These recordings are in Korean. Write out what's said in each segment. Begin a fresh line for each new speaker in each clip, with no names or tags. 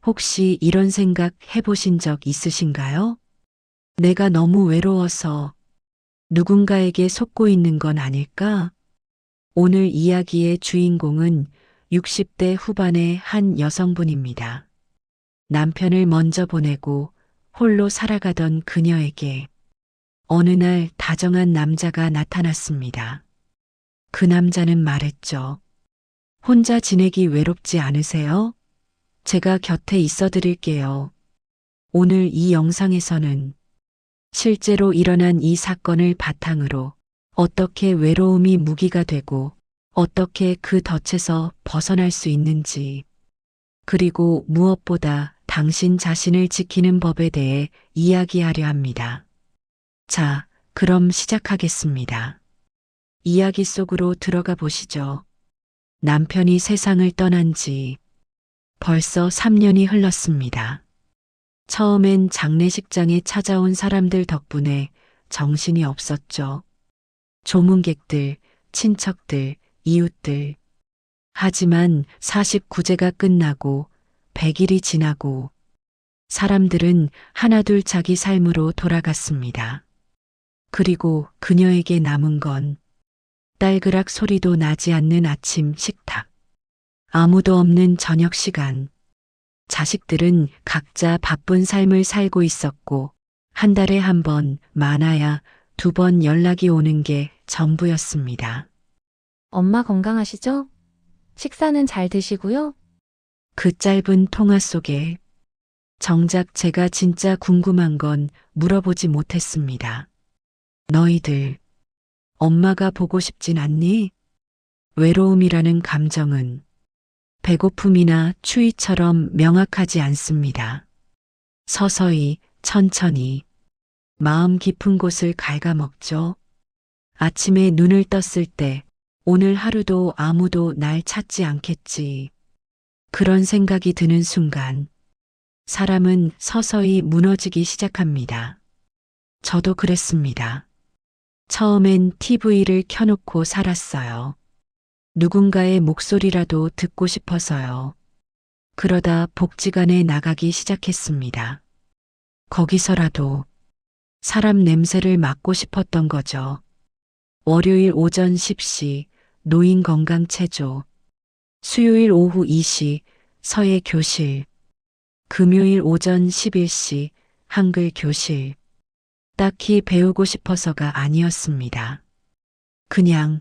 혹시 이런 생각 해보신 적 있으신가요? 내가 너무 외로워서 누군가에게 속고 있는 건 아닐까? 오늘 이야기의 주인공은 60대 후반의 한 여성분입니다. 남편을 먼저 보내고 홀로 살아가던 그녀에게 어느 날 다정한 남자가 나타났습니다. 그 남자는 말했죠. 혼자 지내기 외롭지 않으세요? 제가 곁에 있어 드릴게요. 오늘 이 영상에서는 실제로 일어난 이 사건을 바탕으로 어떻게 외로움이 무기가 되고 어떻게 그 덫에서 벗어날 수 있는지, 그리고 무엇보다 당신 자신을 지키는 법에 대해 이야기하려 합니다. 자, 그럼 시작하겠습니다. 이야기 속으로 들어가 보시죠. 남편이 세상을 떠난 지 벌써 3년이 흘렀습니다. 처음엔 장례식장에 찾아온 사람들 덕분에 정신이 없었죠. 조문객들, 친척들, 이웃들. 하지만 49제가 끝나고 100일이 지나고 사람들은 하나둘 자기 삶으로 돌아갔습니다. 그리고 그녀에게 남은 건 딸그락 소리도 나지 않는 아침 식탁, 아무도 없는 저녁 시간. 자식들은 각자 바쁜 삶을 살고 있었고 한 달에 한 번, 많아야 2번 연락이 오는 게 전부였습니다.
엄마 건강하시죠? 식사는 잘 드시고요?
그 짧은 통화 속에 정작 제가 진짜 궁금한 건 물어보지 못했습니다. 너희들, 엄마가 보고 싶진 않니? 외로움이라는 감정은 배고픔이나 추위처럼 명확하지 않습니다. 서서히, 천천히, 마음 깊은 곳을 갉아먹죠. 아침에 눈을 떴을 때 오늘 하루도 아무도 날 찾지 않겠지. 그런 생각이 드는 순간 사람은 서서히 무너지기 시작합니다. 저도 그랬습니다. 처음엔 TV를 켜놓고 살았어요. 누군가의 목소리라도 듣고 싶어서요. 그러다 복지관에 나가기 시작했습니다. 거기서라도 사람 냄새를 맡고 싶었던 거죠. 월요일 오전 10시 노인 건강 체조, 수요일 오후 2시 서예 교실, 금요일 오전 11시 한글 교실. 딱히 배우고 싶어서가 아니었습니다. 그냥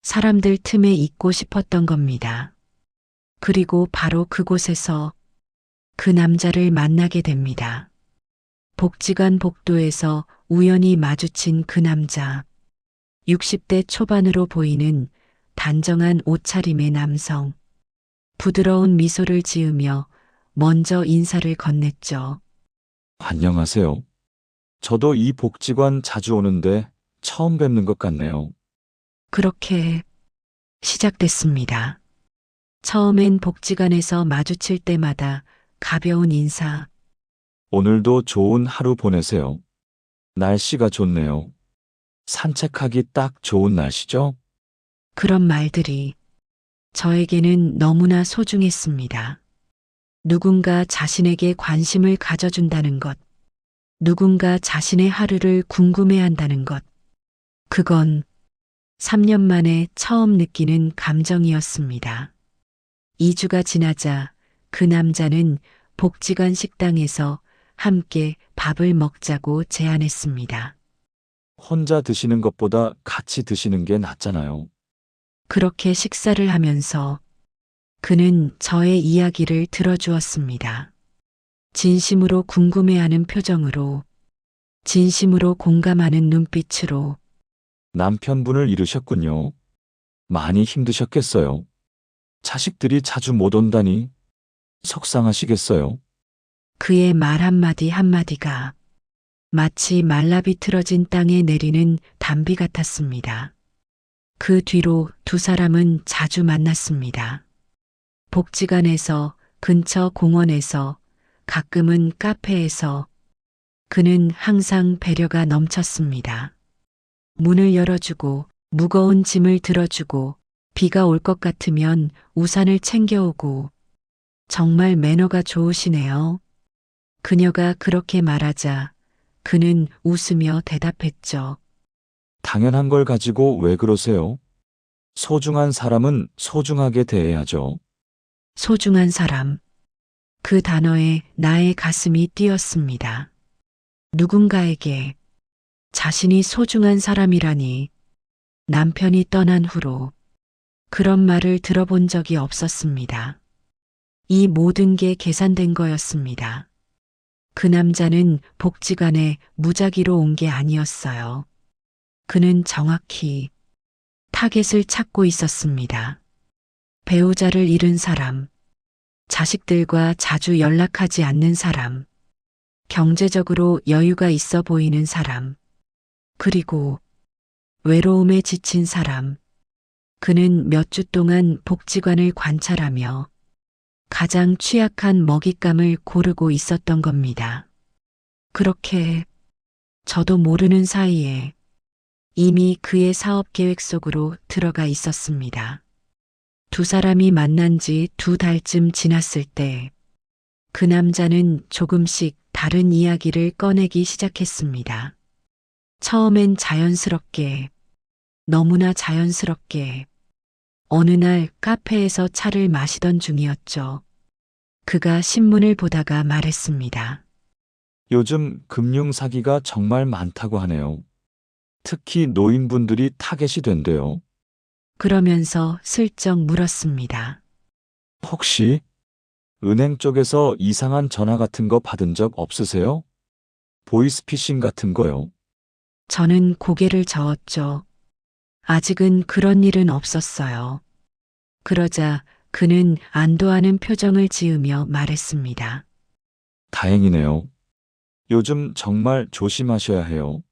사람들 틈에 있고 싶었던 겁니다. 그리고 바로 그곳에서 그 남자를 만나게 됩니다. 복지관 복도에서 우연히 마주친 그 남자. 60대 초반으로 보이는 단정한 옷차림의 남성. 부드러운 미소를 지으며 먼저 인사를 건넸죠.
안녕하세요. 저도 이 복지관 자주 오는데 처음 뵙는 것 같네요.
그렇게 시작됐습니다. 처음엔 복지관에서 마주칠 때마다 가벼운 인사,
오늘도 좋은 하루 보내세요. 날씨가 좋네요. 산책하기 딱 좋은 날씨죠?
그런 말들이 저에게는 너무나 소중했습니다. 누군가 자신에게 관심을 가져준다는 것, 누군가 자신의 하루를 궁금해한다는 것, 그건 3년 만에 처음 느끼는 감정이었습니다. 2주가 지나자 그 남자는 복지관 식당에서 함께 밥을 먹자고 제안했습니다.
혼자 드시는 것보다 같이 드시는 게 낫잖아요.
그렇게 식사를 하면서 그는 저의 이야기를 들어주었습니다. 진심으로 궁금해하는 표정으로, 진심으로 공감하는 눈빛으로.
남편분을 잃으셨군요. 많이 힘드셨겠어요. 자식들이 자주 못 온다니 속상하시겠어요.
그의 말 한마디 한마디가 마치 말라비틀어진 땅에 내리는 단비 같았습니다. 그 뒤로 두 사람은 자주 만났습니다. 복지관에서, 근처 공원에서, 가끔은 카페에서. 그는 항상 배려가 넘쳤습니다. 문을 열어주고, 무거운 짐을 들어주고, 비가 올 것 같으면 우산을 챙겨오고, 정말 매너가 좋으시네요. 그녀가 그렇게 말하자 그는 웃으며 대답했죠.
당연한 걸 가지고 왜 그러세요? 소중한 사람은 소중하게 대해야죠.
소중한 사람. 그 단어에 나의 가슴이 뛰었습니다. 누군가에게 자신이 소중한 사람이라니 남편이 떠난 후로 그런 말을 들어본 적이 없었습니다. 이 모든 게 계산된 거였습니다. 그 남자는 복지관에 무작위로 온 게 아니었어요. 그는 정확히 타겟을 찾고 있었습니다. 배우자를 잃은 사람, 자식들과 자주 연락하지 않는 사람, 경제적으로 여유가 있어 보이는 사람, 그리고 외로움에 지친 사람. 그는 몇 주 동안 복지관을 관찰하며 가장 취약한 먹잇감을 고르고 있었던 겁니다. 그렇게 저도 모르는 사이에 이미 그의 사업 계획 속으로 들어가 있었습니다. 두 사람이 만난 지 2달쯤 지났을 때 그 남자는 조금씩 다른 이야기를 꺼내기 시작했습니다. 처음엔 자연스럽게, 너무나 자연스럽게 어느 날 카페에서 차를 마시던 중이었죠. 그가 신문을 보다가 말했습니다.
요즘 금융 사기가 정말 많다고 하네요. 특히 노인분들이 타겟이 된대요.
그러면서 슬쩍 물었습니다.
혹시 은행 쪽에서 이상한 전화 같은 거 받은 적 없으세요? 보이스피싱 같은 거요.
저는 고개를 저었죠. 아직은 그런 일은 없었어요. 그러자 그는 안도하는 표정을 지으며 말했습니다.
다행이네요. 요즘 정말 조심하셔야 해요.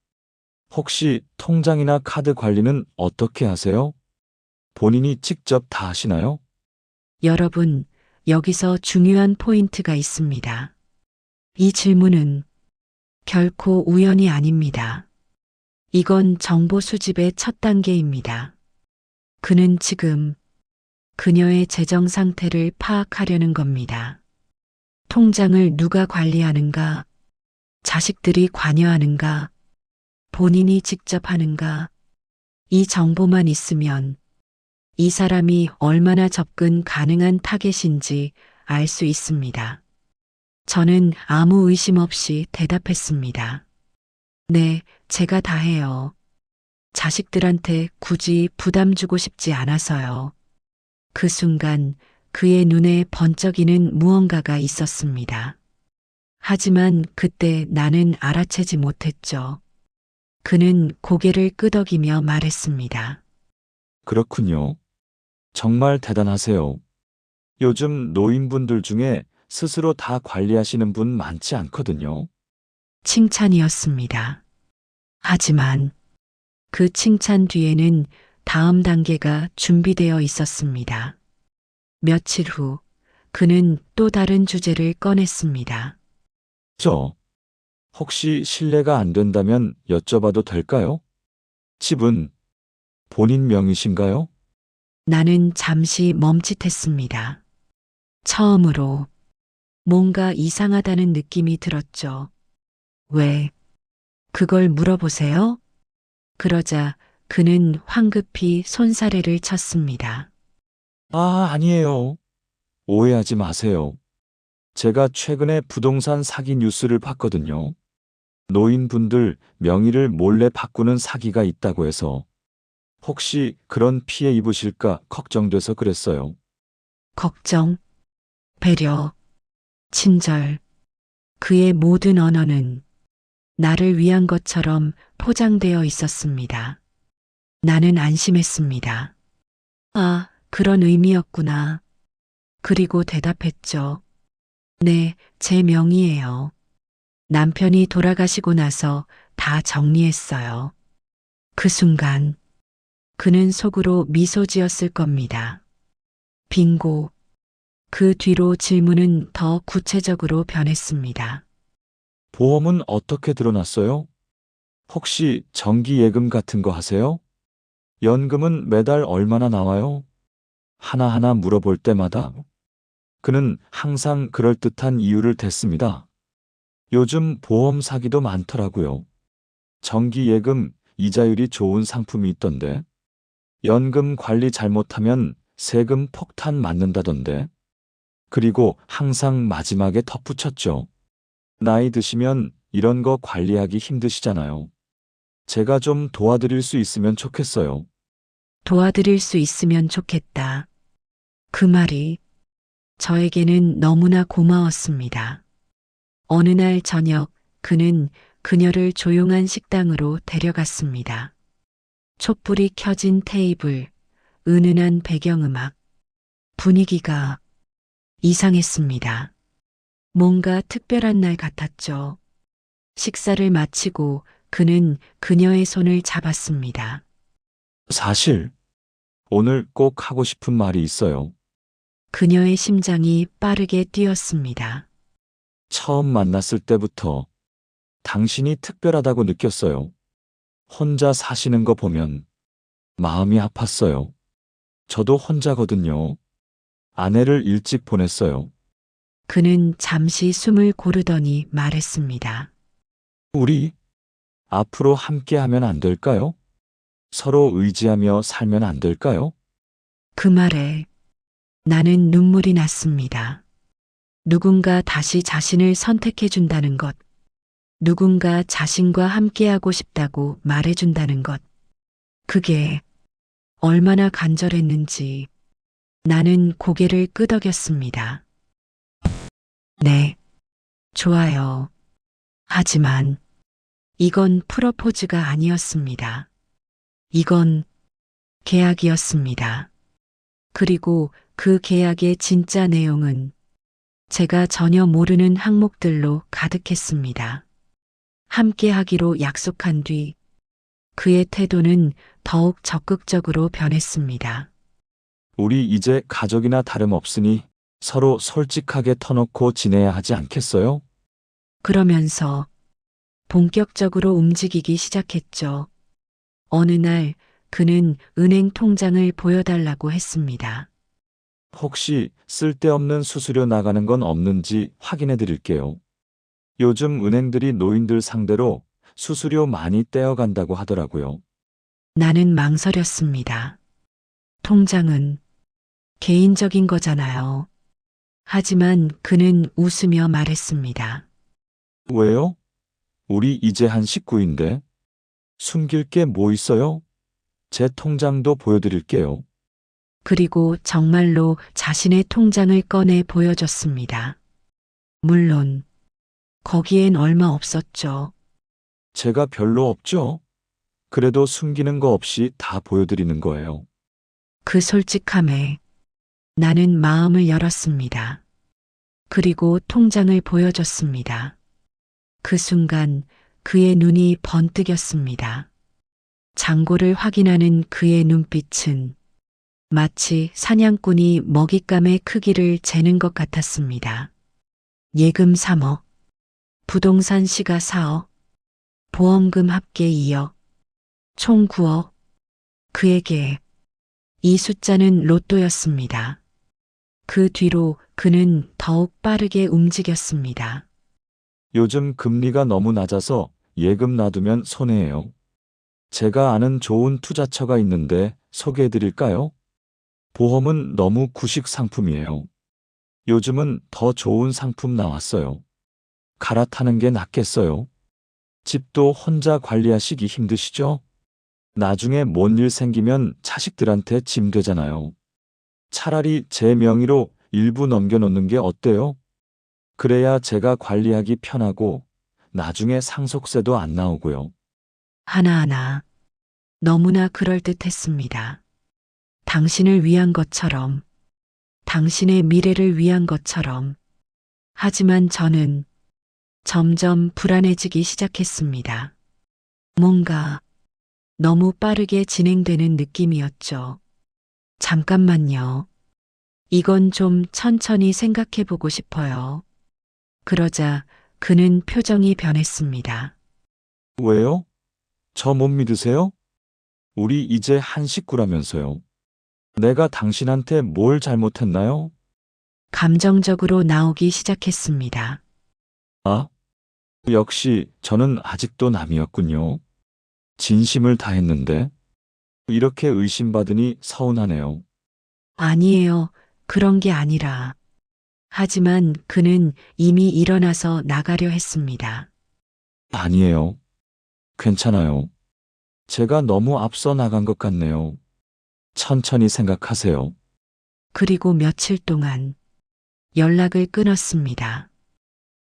혹시 통장이나 카드 관리는 어떻게 하세요? 본인이 직접 다 하시나요?
여러분, 여기서 중요한 포인트가 있습니다. 이 질문은 결코 우연이 아닙니다. 이건 정보 수집의 첫 단계입니다. 그는 지금 그녀의 재정 상태를 파악하려는 겁니다. 통장을 누가 관리하는가? 자식들이 관여하는가? 본인이 직접 하는가? 이 정보만 있으면 이 사람이 얼마나 접근 가능한 타겟인지 알 수 있습니다. 저는 아무 의심 없이 대답했습니다. 네, 제가 다 해요. 자식들한테 굳이 부담 주고 싶지 않아서요. 그 순간 그의 눈에 번쩍이는 무언가가 있었습니다. 하지만 그때 나는 알아채지 못했죠. 그는 고개를 끄덕이며 말했습니다.
그렇군요. 정말 대단하세요. 요즘 노인분들 중에 스스로 다 관리하시는 분 많지 않거든요.
칭찬이었습니다. 하지만 그 칭찬 뒤에는 다음 단계가 준비되어 있었습니다. 며칠 후 그는 또 다른 주제를 꺼냈습니다.
혹시 실례가 안 된다면 여쭤봐도 될까요? 집은 본인 명의신가요?
나는 잠시 멈칫했습니다. 처음으로 뭔가 이상하다는 느낌이 들었죠. 왜 그걸 물어보세요? 그러자 그는 황급히 손사래를 쳤습니다.
아니에요. 오해하지 마세요. 제가 최근에 부동산 사기 뉴스를 봤거든요. 노인분들 명의를 몰래 바꾸는 사기가 있다고 해서 혹시 그런 피해 입으실까 걱정돼서 그랬어요.
걱정, 배려, 친절. 그의 모든 언어는 나를 위한 것처럼 포장되어 있었습니다. 나는 안심했습니다. 아, 그런 의미였구나. 그리고 대답했죠. 네, 제 명의예요. 남편이 돌아가시고 나서 다 정리했어요. 그 순간 그는 속으로 미소 지었을 겁니다. 빙고. 그 뒤로 질문은 더 구체적으로 변했습니다.
보험은 어떻게 들어놨어요? 혹시 정기 예금 같은 거 하세요? 연금은 매달 얼마나 나와요? 하나하나 물어볼 때마다 그는 항상 그럴듯한 이유를 댔습니다. 요즘 보험 사기도 많더라고요. 정기예금, 이자율이 좋은 상품이 있던데. 연금 관리 잘못하면 세금 폭탄 맞는다던데. 그리고 항상 마지막에 덧붙였죠. 나이 드시면 이런 거 관리하기 힘드시잖아요. 제가 좀 도와드릴 수 있으면 좋겠어요.
도와드릴 수 있으면 좋겠다. 그 말이 저에게는 너무나 고마웠습니다. 어느 날 저녁 그는 그녀를 조용한 식당으로 데려갔습니다. 촛불이 켜진 테이블, 은은한 배경음악, 분위기가 이상했습니다. 뭔가 특별한 날 같았죠. 식사를 마치고 그는 그녀의 손을 잡았습니다.
사실, 오늘 꼭 하고 싶은 말이 있어요.
그녀의 심장이 빠르게 뛰었습니다.
처음 만났을 때부터 당신이 특별하다고 느꼈어요. 혼자 사시는 거 보면 마음이 아팠어요. 저도 혼자거든요. 아내를 일찍 보냈어요.
그는 잠시 숨을 고르더니 말했습니다.
우리 앞으로 함께 하면 안 될까요? 서로 의지하며 살면 안 될까요?
그 말에 나는 눈물이 났습니다. 누군가 다시 자신을 선택해 준다는 것, 누군가 자신과 함께하고 싶다고 말해준다는 것, 그게 얼마나 간절했는지 나는 고개를 끄덕였습니다. 네, 좋아요. 하지만 이건 프러포즈가 아니었습니다. 이건 계약이었습니다. 그리고 그 계약의 진짜 내용은 제가 전혀 모르는 항목들로 가득했습니다. 함께 하기로 약속한 뒤 그의 태도는 더욱 적극적으로 변했습니다.
우리 이제 가족이나 다름없으니 서로 솔직하게 터놓고 지내야 하지 않겠어요?
그러면서 본격적으로 움직이기 시작했죠. 어느 날 그는 은행 통장을 보여달라고 했습니다.
혹시 쓸데없는 수수료 나가는 건 없는지 확인해 드릴게요. 요즘 은행들이 노인들 상대로 수수료 많이 떼어간다고 하더라고요.
나는 망설였습니다. 통장은 개인적인 거잖아요. 하지만 그는 웃으며 말했습니다.
왜요? 우리 이제 한 식구인데. 숨길 게 뭐 있어요? 제 통장도 보여드릴게요.
그리고 정말로 자신의 통장을 꺼내 보여줬습니다. 물론 거기엔 얼마 없었죠.
제가 별로 없죠? 그래도 숨기는 거 없이 다 보여드리는 거예요.
그 솔직함에 나는 마음을 열었습니다. 그리고 통장을 보여줬습니다. 그 순간 그의 눈이 번뜩였습니다. 잔고를 확인하는 그의 눈빛은 마치 사냥꾼이 먹잇감의 크기를 재는 것 같았습니다. 예금 3억, 부동산 시가 4억, 보험금 합계 2억, 총 9억. 그에게 이 숫자는 로또였습니다. 그 뒤로 그는 더욱 빠르게 움직였습니다.
요즘 금리가 너무 낮아서 예금 놔두면 손해예요. 제가 아는 좋은 투자처가 있는데 소개해 드릴까요? 보험은 너무 구식 상품이에요. 요즘은 더 좋은 상품 나왔어요. 갈아타는 게 낫겠어요. 집도 혼자 관리하시기 힘드시죠? 나중에 뭔 일 생기면 자식들한테 짐 되잖아요. 차라리 제 명의로 일부 넘겨놓는 게 어때요? 그래야 제가 관리하기 편하고 나중에 상속세도 안 나오고요.
하나하나 너무나 그럴듯했습니다. 당신을 위한 것처럼, 당신의 미래를 위한 것처럼. 하지만 저는 점점 불안해지기 시작했습니다. 뭔가 너무 빠르게 진행되는 느낌이었죠. 잠깐만요. 이건 좀 천천히 생각해 보고 싶어요. 그러자 그는 표정이 변했습니다.
왜요? 저 못 믿으세요? 우리 이제 한 식구라면서요. 내가 당신한테 뭘 잘못했나요?
감정적으로 나오기 시작했습니다.
아, 역시 저는 아직도 남이었군요. 진심을 다했는데 이렇게 의심받으니 서운하네요.
아니에요. 그런 게 아니라. 하지만 그는 이미 일어나서 나가려 했습니다.
아니에요. 괜찮아요. 제가 너무 앞서 나간 것 같네요. 천천히 생각하세요.
그리고 며칠 동안 연락을 끊었습니다.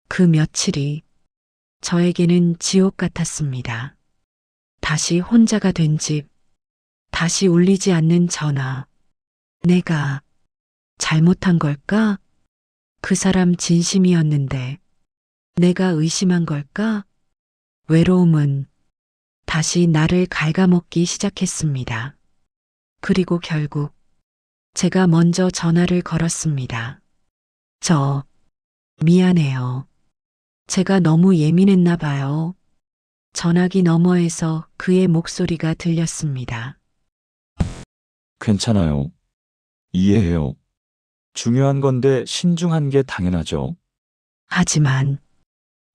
그 며칠이 저에게는 지옥 같았습니다. 다시 혼자가 된 집, 다시 울리지 않는 전화. 내가 잘못한 걸까? 그 사람 진심이었는데 내가 의심한 걸까? 외로움은 다시 나를 갉아먹기 시작했습니다. 그리고 결국 제가 먼저 전화를 걸었습니다. 저 미안해요. 제가 너무 예민했나 봐요. 전화기 너머에서 그의 목소리가 들렸습니다.
괜찮아요. 이해해요. 중요한 건데 신중한 게 당연하죠.
하지만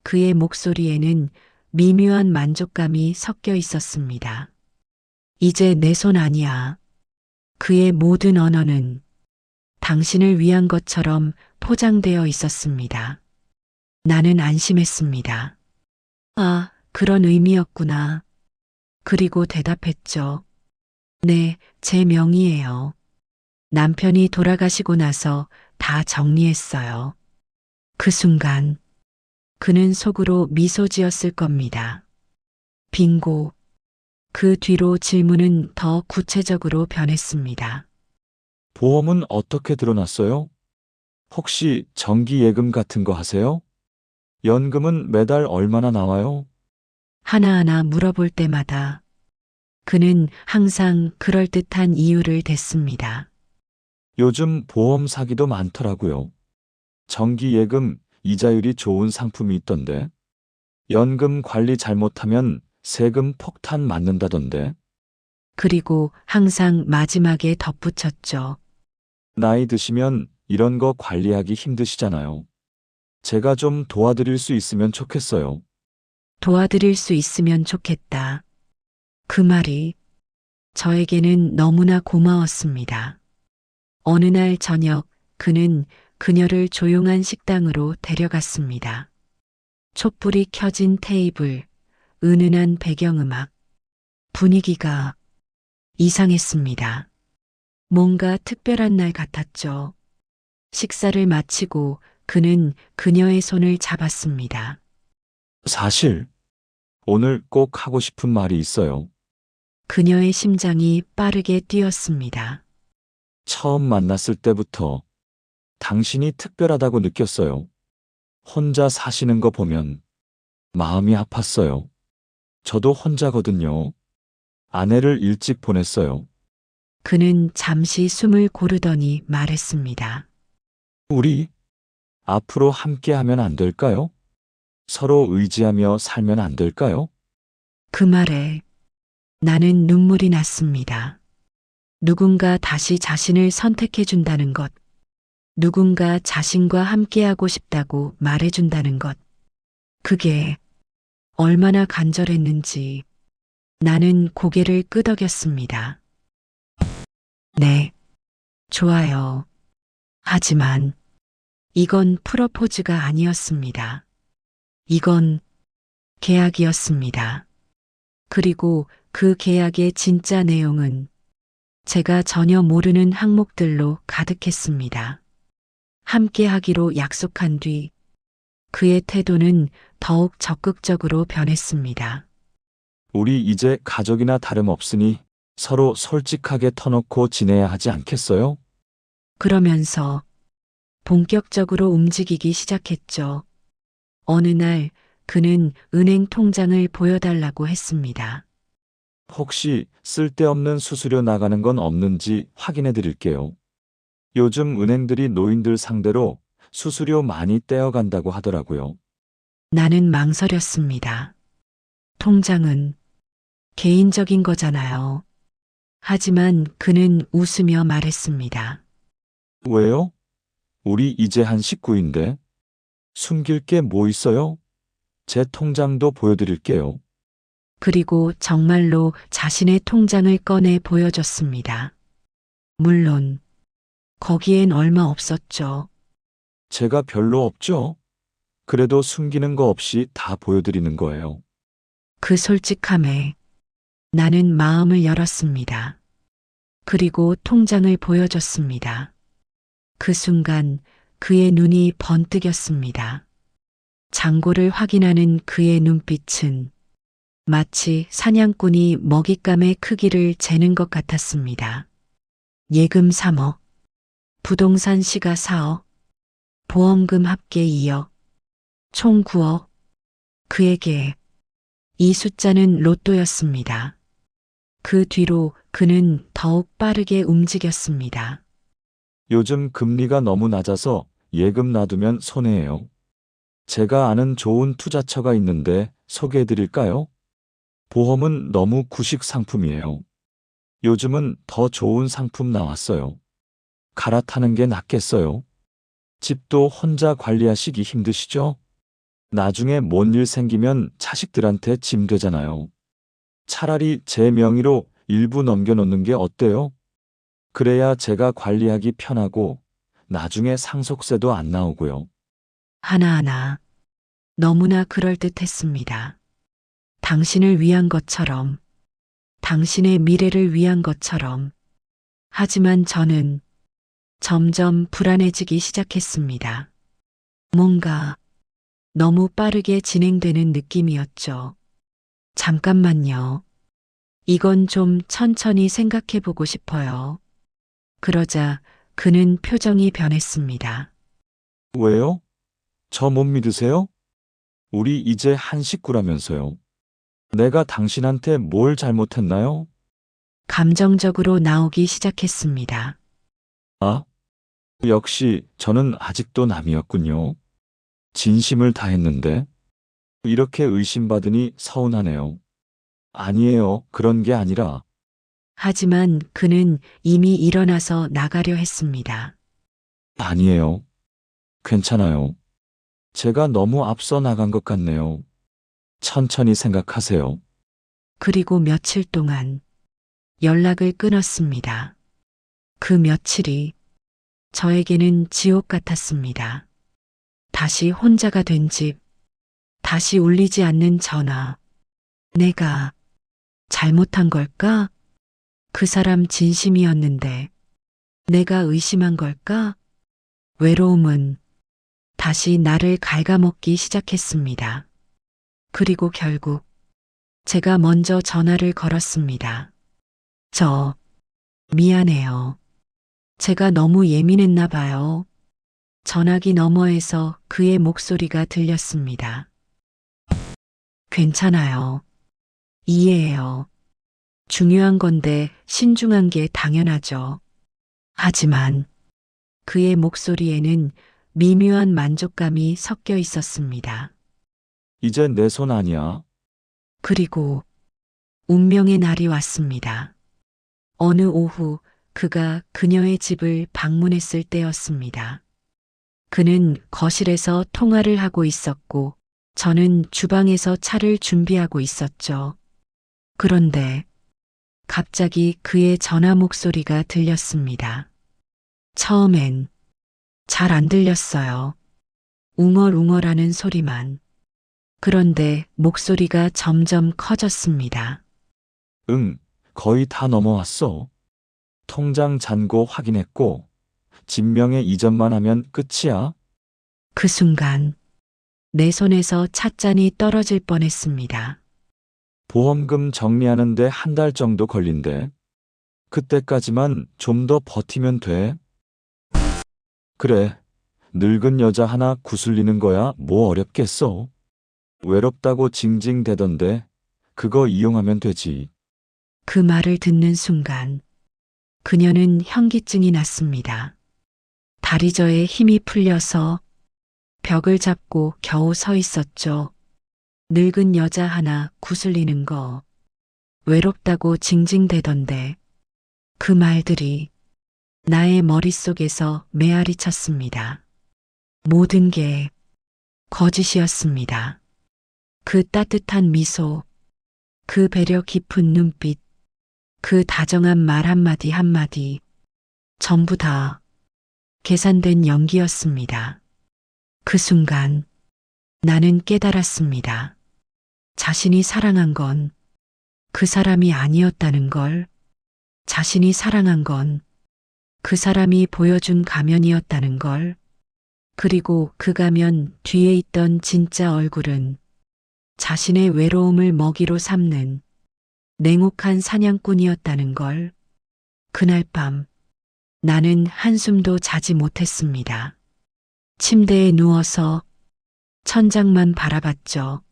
그의 목소리에는 미묘한 만족감이 섞여 있었습니다. 이제 내 손 아니야. 그의 모든 언어는 당신을 위한 것처럼 포장되어 있었습니다. 나는 안심했습니다. 아, 그런 의미였구나. 그리고 대답했죠. 네, 제 명의예요. 남편이 돌아가시고 나서 다 정리했어요. 그 순간 그는 속으로 미소 지었을 겁니다. 빙고. 그 뒤로 질문은 더 구체적으로 변했습니다.
보험은 어떻게 드러났어요? 혹시 정기 예금 같은 거 하세요? 연금은 매달 얼마나 나와요?
하나하나 물어볼 때마다 그는 항상 그럴듯한 이유를 댔습니다.
요즘 보험 사기도 많더라고요. 정기 예금 이자율이 좋은 상품이 있던데. 연금 관리 잘못하면 세금 폭탄 맞는다던데.
그리고 항상 마지막에 덧붙였죠.
나이 드시면 이런 거 관리하기 힘드시잖아요. 제가 좀 도와드릴 수 있으면 좋겠어요.
도와드릴 수 있으면 좋겠다. 그 말이 저에게는 너무나 고마웠습니다. 어느 날 저녁 그는 그녀를 조용한 식당으로 데려갔습니다. 촛불이 켜진 테이블, 은은한 배경음악, 분위기가 이상했습니다. 뭔가 특별한 날 같았죠. 식사를 마치고 그는 그녀의 손을 잡았습니다.
사실 오늘 꼭 하고 싶은 말이 있어요.
그녀의 심장이 빠르게 뛰었습니다.
처음 만났을 때부터 당신이 특별하다고 느꼈어요. 혼자 사시는 거 보면 마음이 아팠어요. 저도 혼자거든요. 아내를 일찍 보냈어요.
그는 잠시 숨을 고르더니 말했습니다.
우리 앞으로 함께 하면 안 될까요? 서로 의지하며 살면 안 될까요?
그 말에 나는 눈물이 났습니다. 누군가 다시 자신을 선택해 준다는 것, 누군가 자신과 함께하고 싶다고 말해준다는 것, 그게 얼마나 간절했는지 나는 고개를 끄덕였습니다. 네, 좋아요. 하지만 이건 프러포즈가 아니었습니다. 이건 계약이었습니다. 그리고 그 계약의 진짜 내용은 제가 전혀 모르는 항목들로 가득했습니다. 함께 하기로 약속한 뒤 그의 태도는 더욱 적극적으로 변했습니다.
우리 이제 가족이나 다름없으니 서로 솔직하게 터놓고 지내야 하지 않겠어요?
그러면서 본격적으로 움직이기 시작했죠. 어느 날 그는 은행 통장을 보여달라고 했습니다.
혹시 쓸데없는 수수료 나가는 건 없는지 확인해 드릴게요. 요즘 은행들이 노인들 상대로 수수료 많이 떼어간다고 하더라고요.
나는 망설였습니다. 통장은 개인적인 거잖아요. 하지만 그는 웃으며 말했습니다.
왜요? 우리 이제 한 식구인데. 숨길 게 뭐 있어요? 제 통장도 보여드릴게요.
그리고 정말로 자신의 통장을 꺼내 보여줬습니다. 물론 거기엔 얼마 없었죠.
제가 별로 없죠? 그래도 숨기는 거 없이 다 보여드리는 거예요.
그 솔직함에 나는 마음을 열었습니다. 그리고 통장을 보여줬습니다. 그 순간 그의 눈이 번뜩였습니다. 잔고를 확인하는 그의 눈빛은 마치 사냥꾼이 먹잇감의 크기를 재는 것 같았습니다. 예금 3억, 부동산 시가 4억, 보험금 합계 2억, 총 9억. 그에게 이 숫자는 로또였습니다. 그 뒤로 그는 더욱 빠르게 움직였습니다.
요즘 금리가 너무 낮아서 예금 놔두면 손해예요. 제가 아는 좋은 투자처가 있는데 소개해드릴까요? 보험은 너무 구식 상품이에요. 요즘은 더 좋은 상품 나왔어요. 갈아타는 게 낫겠어요. 집도 혼자 관리하시기 힘드시죠? 나중에 뭔 일 생기면 자식들한테 짐 되잖아요. 차라리 제 명의로 일부 넘겨놓는 게 어때요? 그래야 제가 관리하기 편하고 나중에 상속세도 안 나오고요.
하나하나 너무나 그럴듯했습니다. 당신을 위한 것처럼, 당신의 미래를 위한 것처럼. 하지만 저는 점점 불안해지기 시작했습니다. 뭔가 너무 빠르게 진행되는 느낌이었죠. 잠깐만요. 이건 좀 천천히 생각해 보고 싶어요. 그러자 그는 표정이 변했습니다.
왜요? 저 못 믿으세요? 우리 이제 한 식구라면서요. 내가 당신한테 뭘 잘못했나요?
감정적으로 나오기 시작했습니다.
아, 역시 저는 아직도 남이었군요. 진심을 다했는데 이렇게 의심받으니 서운하네요. 아니에요. 그런 게 아니라
하지만 그는 이미 일어나서 나가려 했습니다.
아니에요. 괜찮아요. 제가 너무 앞서 나간 것 같네요. 천천히 생각하세요.
그리고 며칠 동안 연락을 끊었습니다. 그 며칠이 저에게는 지옥 같았습니다. 다시 혼자가 된 집, 다시 울리지 않는 전화. 내가 잘못한 걸까? 그 사람 진심이었는데 내가 의심한 걸까? 외로움은 다시 나를 갉아먹기 시작했습니다. 그리고 결국 제가 먼저 전화를 걸었습니다. 저 미안해요. 제가 너무 예민했나 봐요. 전화기 너머에서 그의 목소리가 들렸습니다. 괜찮아요. 이해해요. 중요한 건데 신중한 게 당연하죠. 하지만 그의 목소리에는 미묘한 만족감이 섞여 있었습니다.
이제 내 손 아니야.
그리고 운명의 날이 왔습니다. 어느 오후 그가 그녀의 집을 방문했을 때였습니다. 그는 거실에서 통화를 하고 있었고 저는 주방에서 차를 준비하고 있었죠. 그런데 갑자기 그의 전화 목소리가 들렸습니다. 처음엔 잘 안 들렸어요. 웅얼웅얼하는 소리만. 그런데 목소리가 점점 커졌습니다.
응, 거의 다 넘어왔어. 통장 잔고 확인했고, 진명의 이전만 하면 끝이야.
그 순간 내 손에서 찻잔이 떨어질 뻔했습니다.
보험금 정리하는데 한 달 정도 걸린대. 그때까지만 좀 더 버티면 돼. 그래, 늙은 여자 하나 구슬리는 거야 뭐 어렵겠어. 외롭다고 징징대던데 그거 이용하면 되지.
그 말을 듣는 순간 그녀는 현기증이 났습니다. 다리저에 힘이 풀려서 벽을 잡고 겨우 서 있었죠. 늙은 여자 하나 구슬리는 거 외롭다고 징징대던데 그 말들이 나의 머릿속에서 메아리 쳤습니다. 모든 게 거짓이었습니다. 그 따뜻한 미소, 그 배려 깊은 눈빛, 그 다정한 말 한마디 한마디, 전부 다 계산된 연기였습니다. 그 순간 나는 깨달았습니다. 자신이 사랑한 건 그 사람이 아니었다는 걸, 자신이 사랑한 건 그 사람이 보여준 가면이었다는 걸, 그리고 그 가면 뒤에 있던 진짜 얼굴은 자신의 외로움을 먹이로 삼는 냉혹한 사냥꾼이었다는 걸. 그날 밤 나는 한숨도 자지 못했습니다. 침대에 누워서 천장만 바라봤죠.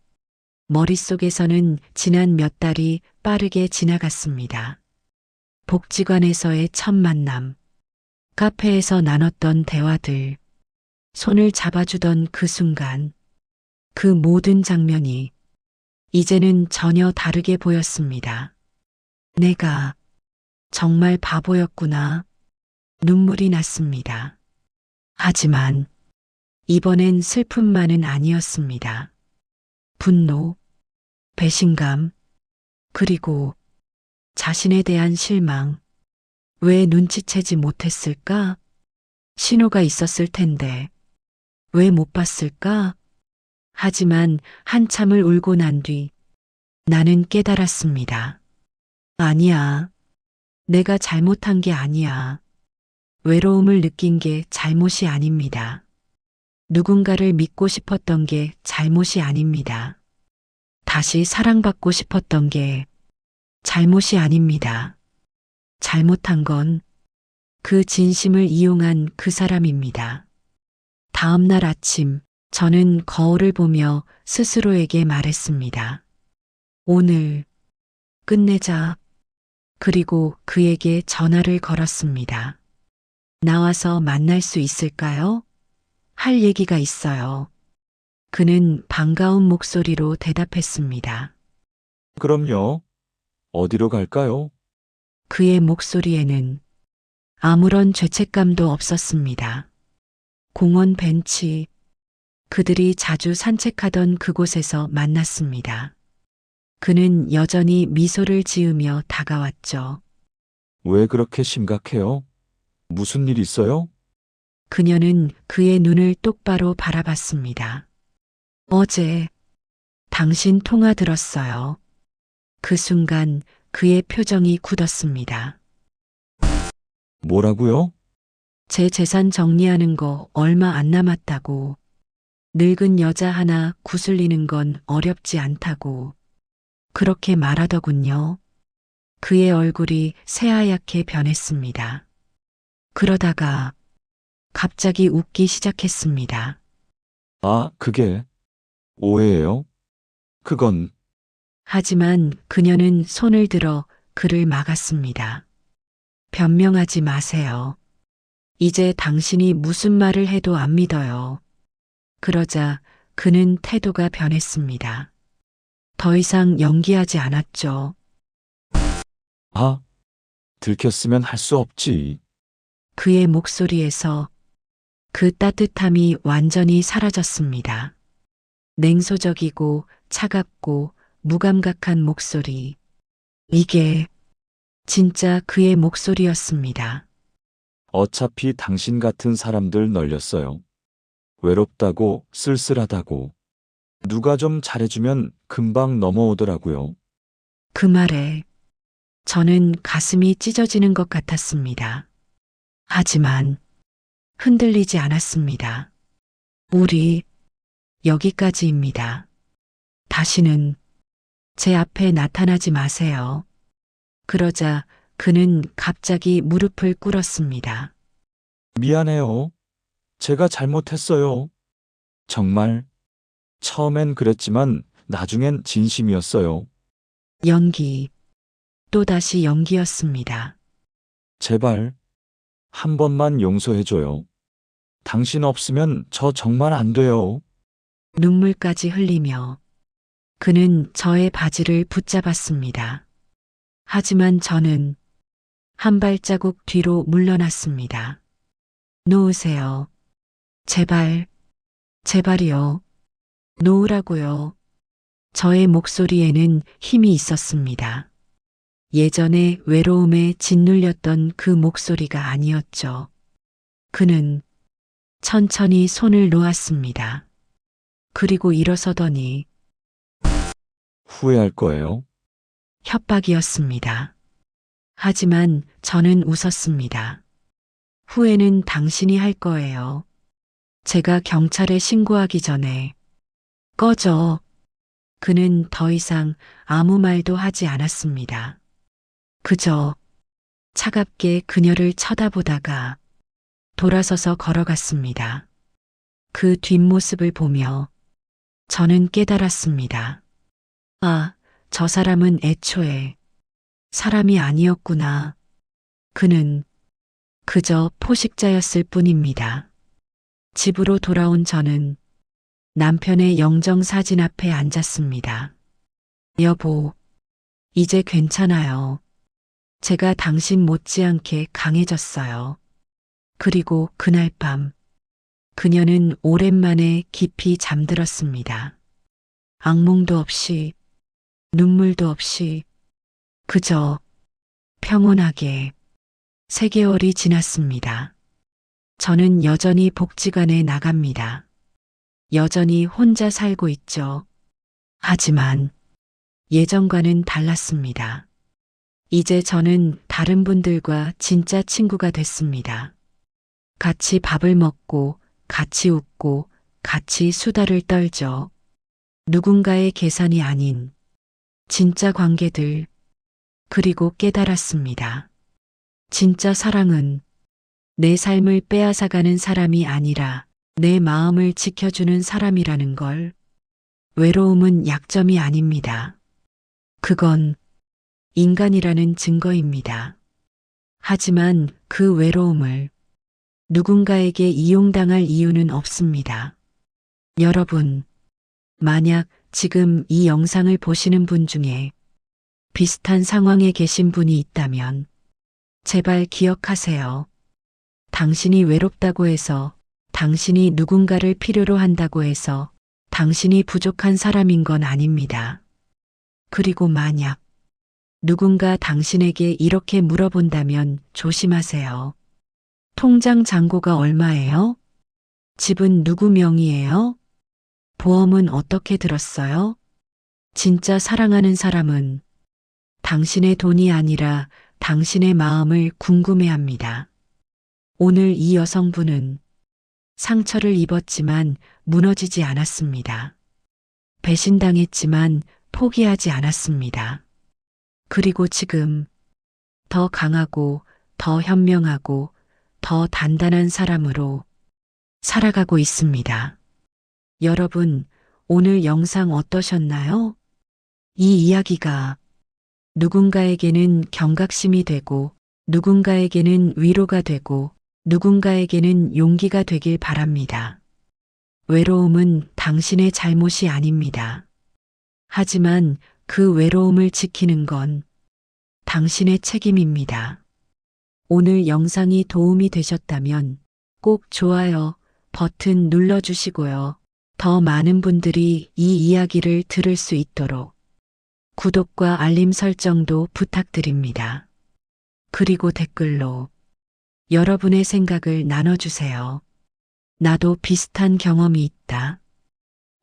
머릿속에서는 지난 몇 달이 빠르게 지나갔습니다. 복지관에서의 첫 만남, 카페에서 나눴던 대화들, 손을 잡아주던 그 순간, 그 모든 장면이 이제는 전혀 다르게 보였습니다. 내가 정말 바보였구나. 눈물이 났습니다. 하지만 이번엔 슬픔만은 아니었습니다. 분노, 배신감, 그리고 자신에 대한 실망. 왜 눈치채지 못했을까? 신호가 있었을 텐데 왜 못 봤을까? 하지만 한참을 울고 난 뒤 나는 깨달았습니다. 아니야. 내가 잘못한 게 아니야. 외로움을 느낀 게 잘못이 아닙니다. 누군가를 믿고 싶었던 게 잘못이 아닙니다. 다시 사랑받고 싶었던 게 잘못이 아닙니다. 잘못한 건 그 진심을 이용한 그 사람입니다. 다음 날 아침, 저는 거울을 보며 스스로에게 말했습니다. 오늘 끝내자. 그리고 그에게 전화를 걸었습니다. 나와서 만날 수 있을까요? 할 얘기가 있어요. 그는 반가운 목소리로 대답했습니다.
그럼요. 어디로 갈까요?
그의 목소리에는 아무런 죄책감도 없었습니다. 공원 벤치, 그들이 자주 산책하던 그곳에서 만났습니다. 그는 여전히 미소를 지으며 다가왔죠.
왜 그렇게 심각해요? 무슨 일 있어요?
그녀는 그의 눈을 똑바로 바라봤습니다. 어제 당신 통화 들었어요. 그 순간 그의 표정이 굳었습니다.
뭐라고요?
제 재산 정리하는 거 얼마 안 남았다고. 늙은 여자 하나 구슬리는 건 어렵지 않다고. 그렇게 말하더군요. 그의 얼굴이 새하얗게 변했습니다. 그러다가 갑자기 웃기 시작했습니다.
아, 그게 오해예요? 그건
하지만 그녀는 손을 들어 그를 막았습니다. 변명하지 마세요. 이제 당신이 무슨 말을 해도 안 믿어요. 그러자 그는 태도가 변했습니다. 더 이상 연기하지 않았죠.
아, 들켰으면 할 수 없지.
그의 목소리에서 그 따뜻함이 완전히 사라졌습니다. 냉소적이고 차갑고 무감각한 목소리. 이게 진짜 그의 목소리였습니다.
어차피 당신 같은 사람들 널렸어요. 외롭다고, 쓸쓸하다고. 누가 좀 잘해주면 금방 넘어오더라고요.
그 말에 저는 가슴이 찢어지는 것 같았습니다. 하지만 흔들리지 않았습니다. 우리 여기까지입니다. 다시는 제 앞에 나타나지 마세요. 그러자 그는 갑자기 무릎을 꿇었습니다.
미안해요. 제가 잘못했어요. 정말. 처음엔 그랬지만 나중엔 진심이었어요.
연기, 또다시 연기였습니다.
제발. 한 번만 용서해줘요. 당신 없으면 저 정말 안 돼요.
눈물까지 흘리며 그는 저의 바지를 붙잡았습니다. 하지만 저는 한 발자국 뒤로 물러났습니다. 놓으세요. 제발, 제발이요. 놓으라고요. 저의 목소리에는 힘이 있었습니다. 예전에 외로움에 짓눌렸던 그 목소리가 아니었죠. 그는 천천히 손을 놓았습니다. 그리고 일어서더니
후회할 거예요.
협박이었습니다. 하지만 저는 웃었습니다. 후회는 당신이 할 거예요. 제가 경찰에 신고하기 전에 꺼져. 그는 더 이상 아무 말도 하지 않았습니다. 그저 차갑게 그녀를 쳐다보다가 돌아서서 걸어갔습니다. 그 뒷모습을 보며 저는 깨달았습니다. 아, 저 사람은 애초에 사람이 아니었구나. 그는 그저 포식자였을 뿐입니다. 집으로 돌아온 저는 남편의 영정사진 앞에 앉았습니다. 여보, 이제 괜찮아요. 제가 당신 못지않게 강해졌어요. 그리고 그날 밤, 그녀는 오랜만에 깊이 잠들었습니다. 악몽도 없이, 눈물도 없이, 그저 평온하게 3개월이 지났습니다. 저는 여전히 복지관에 나갑니다. 여전히 혼자 살고 있죠. 하지만 예전과는 달랐습니다. 이제 저는 다른 분들과 진짜 친구가 됐습니다. 같이 밥을 먹고, 같이 웃고, 같이 수다를 떨죠. 누군가의 계산이 아닌 진짜 관계들. 그리고 깨달았습니다. 진짜 사랑은 내 삶을 빼앗아가는 사람이 아니라 내 마음을 지켜주는 사람이라는 걸. 외로움은 약점이 아닙니다. 그건 인간이라는 증거입니다. 하지만 그 외로움을 누군가에게 이용당할 이유는 없습니다. 여러분, 만약 지금 이 영상을 보시는 분 중에 비슷한 상황에 계신 분이 있다면 제발 기억하세요. 당신이 외롭다고 해서, 당신이 누군가를 필요로 한다고 해서 당신이 부족한 사람인 건 아닙니다. 그리고 만약 누군가 당신에게 이렇게 물어본다면 조심하세요. 통장 잔고가 얼마예요? 집은 누구 명의예요? 보험은 어떻게 들었어요? 진짜 사랑하는 사람은 당신의 돈이 아니라 당신의 마음을 궁금해합니다. 오늘 이 여성분은 상처를 입었지만 무너지지 않았습니다. 배신당했지만 포기하지 않았습니다. 그리고 지금 더 강하고 더 현명하고 더 단단한 사람으로 살아가고 있습니다. 여러분, 오늘 영상 어떠셨나요? 이 이야기가 누군가에게는 경각심이 되고, 누군가에게는 위로가 되고, 누군가에게는 용기가 되길 바랍니다. 외로움은 당신의 잘못이 아닙니다. 하지만 그 외로움을 지키는 건 당신의 책임입니다. 오늘 영상이 도움이 되셨다면 꼭 좋아요 버튼 눌러주시고요. 더 많은 분들이 이 이야기를 들을 수 있도록 구독과 알림 설정도 부탁드립니다. 그리고 댓글로 여러분의 생각을 나눠주세요. 나도 비슷한 경험이 있다.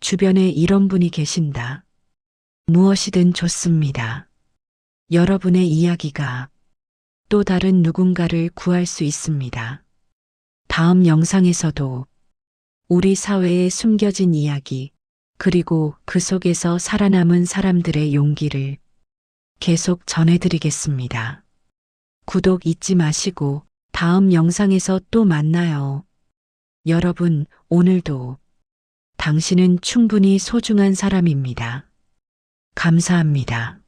주변에 이런 분이 계신다. 무엇이든 좋습니다. 여러분의 이야기가 또 다른 누군가를 구할 수 있습니다. 다음 영상에서도 우리 사회에 숨겨진 이야기, 그리고 그 속에서 살아남은 사람들의 용기를 계속 전해드리겠습니다. 구독 잊지 마시고 다음 영상에서 또 만나요. 여러분, 오늘도 당신은 충분히 소중한 사람입니다. 감사합니다.